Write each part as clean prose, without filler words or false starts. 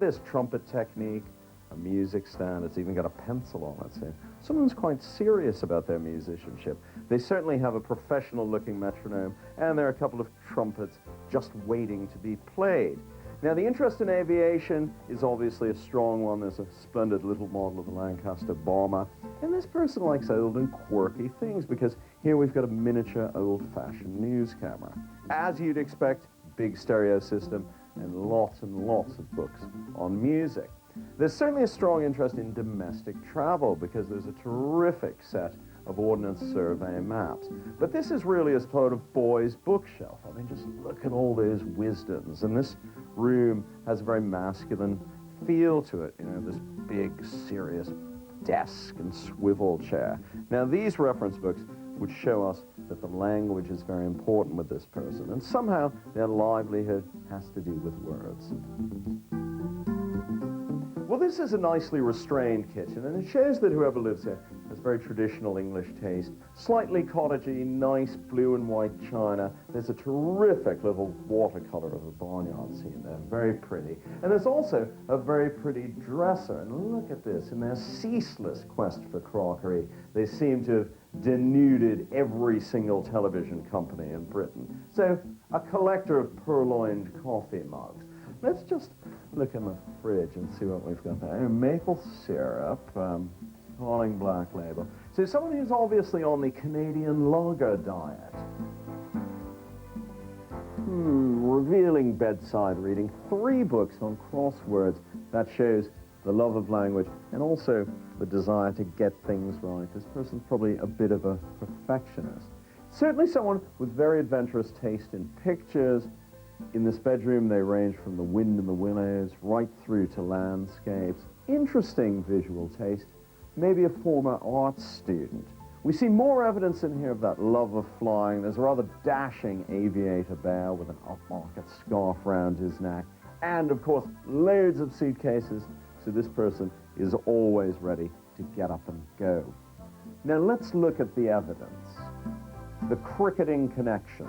This trumpet technique, a music stand, it's even got a pencil on it. So someone's quite serious about their musicianship. They certainly have a professional-looking metronome, and there are a couple of trumpets just waiting to be played. Now, the interest in aviation is obviously a strong one. There's a splendid little model of the Lancaster bomber. And this person likes old and quirky things because here we've got a miniature old-fashioned news camera. As you'd expect, big stereo system and lots of books on music. There's certainly a strong interest in domestic travel because there's a terrific set of Ordnance Survey maps. But this is really a sort of boys' bookshelf. I mean, just look at all those wisdoms. And this room has a very masculine feel to it. You know, this big, serious desk and swivel chair. Now, these reference books would show us that the language is very important with this person. And somehow, their livelihood has to do with words. Well, this is a nicely restrained kitchen, and it shows that whoever lives here has very traditional English taste. Slightly cottagey, nice blue and white china. There's a terrific little watercolor of a barnyard scene there, very pretty. And there's also a very pretty dresser, and look at this. In their ceaseless quest for crockery, they seem to have denuded every single television company in Britain. So, a collector of purloined coffee mugs. Let's just look in the fridge and see what we've got there. Maple syrup, Falling Black Label. So someone who's obviously on the Canadian lager diet. Revealing bedside reading. 3 books on crosswords. That shows the love of language and also the desire to get things right. This person's probably a bit of a perfectionist. Certainly someone with very adventurous taste in pictures. In this bedroom, they range from the wind and the willows right through to landscapes. Interesting visual taste. Maybe a former art student. We see more evidence in here of that love of flying. There's a rather dashing aviator bear with an upmarket scarf round his neck. And, of course, loads of suitcases. So this person is always ready to get up and go. Now, let's look at the evidence. The cricketing connection.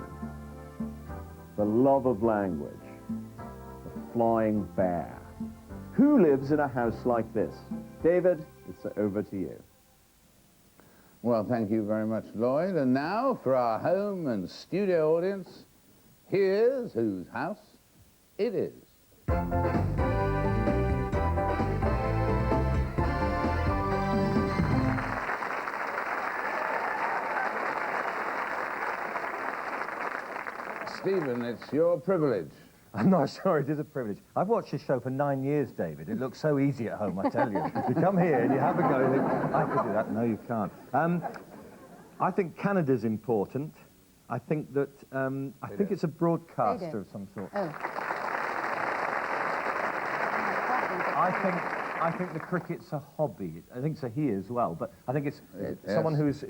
The love of language, the flying bear. Who lives in a house like this? David, it's over to you. Well, thank you very much, Lloyd. And now, for our home and studio audience, here's whose house it is. Stephen, it's your privilege. I'm not sure it is a privilege. I've watched this show for 9 years, David. It looks so easy at home, I tell you. You come here and you have a go and you think, I could do that. No, you can't. I think Canada's important. I think that, I think it's a broadcaster of some sort. Oh. I think the cricket's a hobby. I think so he as well, but I think it's someone who's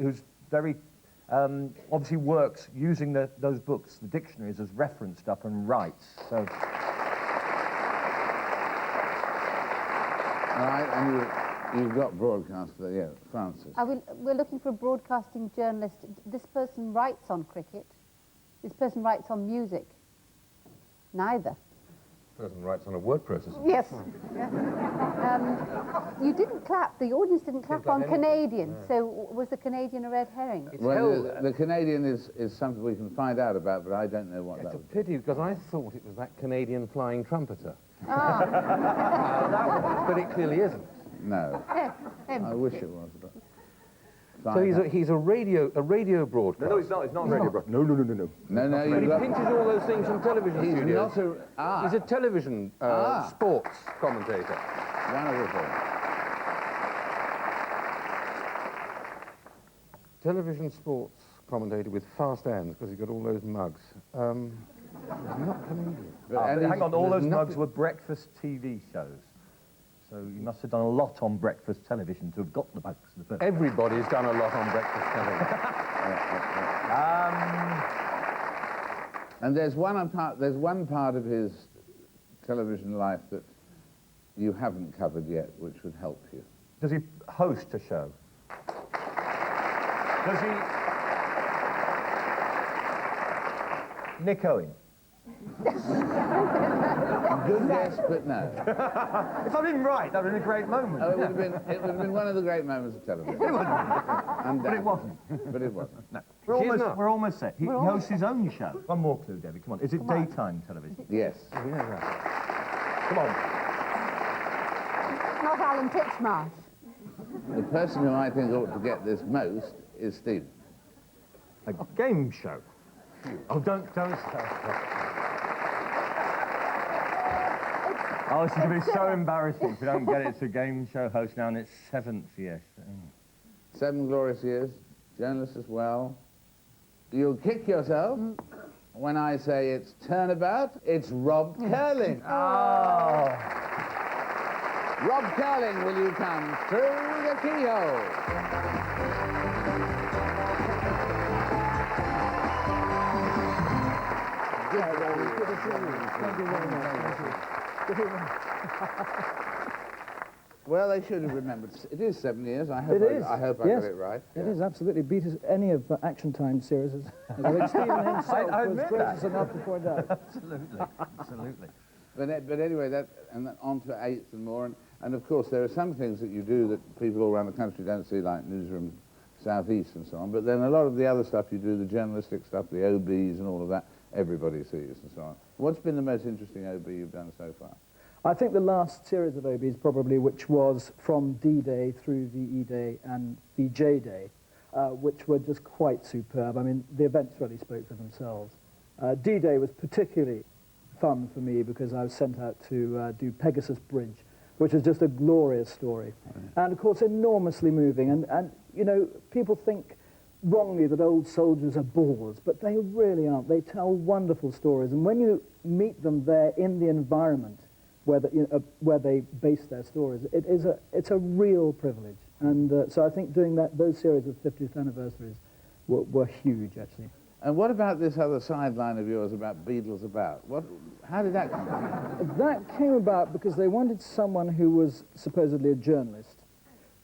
very... obviously works using those books, the dictionaries, as reference stuff and writes. So. All right, and you've got broadcaster, yeah, Francis. We're looking for a broadcasting journalist. This person writes on cricket. This person writes on music. Neither. Person writes on a word processor. Yes. Yeah. You didn't clap. The audience didn't clap on Canadian. So was the Canadian a red herring? Well, the Canadian is something we can find out about, but I don't know what that would be. It's a pity, because I thought it was that Canadian flying trumpeter. Ah. But it clearly isn't. No. I wish it was, but... So he's a radio broadcaster. No, he's not a radio broadcaster. No. No, But he you've pinches all those things from television He's studios. not He's a television sports commentator. Wonderful. Television sports commentator with fast hands, because he's got all those mugs. He's not Canadian. Hang on, all those mugs were breakfast TV shows. So you must have done a lot on breakfast television to have got the mugs. Everybody's done a lot on breakfast television. And there's one part of his television life that you haven't covered yet, which would help you. Does he host a show? Does he... Nick Owen. Good guess, but no. If I didn't write, that would have been a great moment. Oh, it would have been one of the great moments of television. But it wasn't. But it wasn't. No. We're almost there. He hosts his own show. One more clue, David. Come on. Is it daytime television? Yes. Come on. Not Alan Titchmarsh. The person who I think ought to get this most is Stephen. A game show. Oh, don't start. Oh, this is going to be so embarrassing if we don't get it. It's a game show host now, and it's 7th, yes. 7 glorious years, journalist as well. You'll kick yourself when I say it's turnabout. It's Rob Curling. Oh. Rob Curling, will you come through the keyhole? Thank you very much. Well, they should have remembered. It is 7 years. I hope I got it right. It is absolutely beat as any of Action Time series, which Stephen himself I was admit gracious that. enough to point out. Absolutely. But anyway, and then on to 8th and more. And of course, there are some things that you do that people all around the country don't see, like Newsroom Southeast and so on. But then a lot of the other stuff you do, the journalistic stuff, the OBs and all of that, everybody sees and so on. What's been the most interesting OB you've done so far? I think the last series of OBs probably, which was from D-Day through VE Day and VJ Day, which were just quite superb. I mean, the events really spoke for themselves. D-Day was particularly fun for me because I was sent out to do Pegasus Bridge, which is just a glorious story. And of course, enormously moving. And you know, people think wrongly that old soldiers are bores, but they really aren't. They tell wonderful stories. And when you meet them there in the environment where they base their stories, it's a real privilege. And so I think doing those series of 50th anniversaries were huge, actually. And what about this other sideline of yours about Beatles About? How did that come about? That came about because they wanted someone who was supposedly a journalist,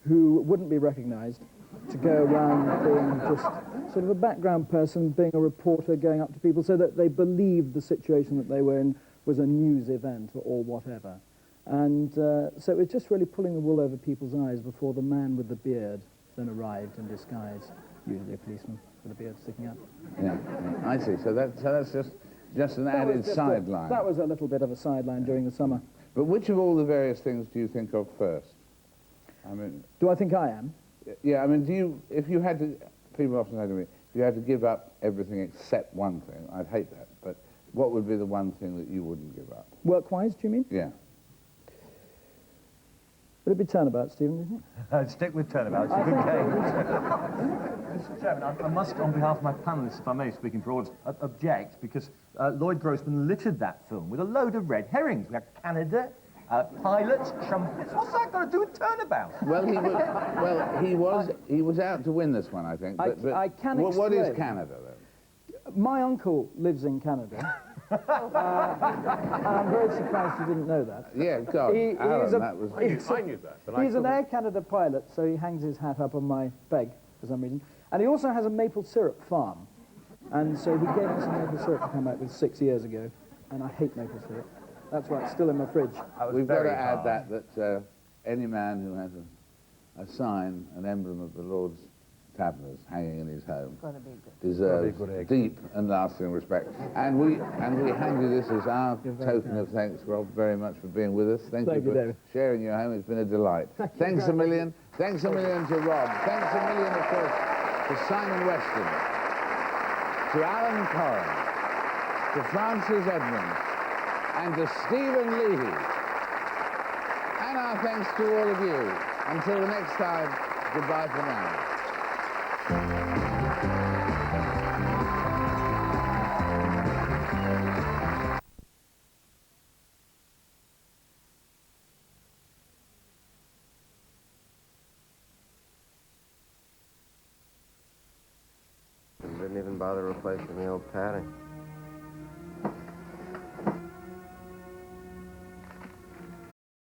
who wouldn't be recognised, to go around being just sort of a background person, being a reporter, going up to people, so that they believed the situation that they were in was a news event or whatever. And so it was just really pulling the wool over people's eyes before the man with the beard then arrived in disguise, usually a policeman with a beard sticking out. Yeah, I see. So that's just an added sideline. That was a little bit of a sideline during the summer. But which of all the various things do you think of first? I mean, Do I think I am? yeah, I mean, if you had to, people often say to me, if you had to give up everything except one thing, I'd hate that, but what would be the one thing that you wouldn't give up? Work-wise, do you mean? Yeah. Would it be turnabout, Stephen, do you think? Stick with turnabout. It's a good game. Mr. Chairman, I must, on behalf of my panellists, if I may, speaking for all, object, because Lloyd Grossman littered that film with a load of red herrings. We had Canada, pilots, trumpets. What's that got to do with turnabout? Well, he was out to win this one, I think. But I can what is explain. Canada, then? My uncle lives in Canada. And I'm very surprised you didn't know that. Yeah, God, Alan, that was... I knew that, but He's an Air Canada pilot, so he hangs his hat up on my beg for some reason. And he also has a maple syrup farm. And so he gave me some maple syrup to come back with 6 years ago. And I hate maple syrup. That's why it's still in my fridge. We've got to add that any man who has a sign, an emblem of the Lord's Taverners hanging in his home deserves deep and lasting respect. And we hand you this as our token of thanks, Rob, very much for being with us. Thank you for David. sharing your home. It's been a delight. Thanks a million. Thanks a million to Rob. Thanks a million, of course, to Simon Weston, to Alan Corrin, to Francis Edmonds, and to Stephen Leahy. And our thanks to all of you. Until the next time, goodbye for now. Didn't even bother replacing the old padding.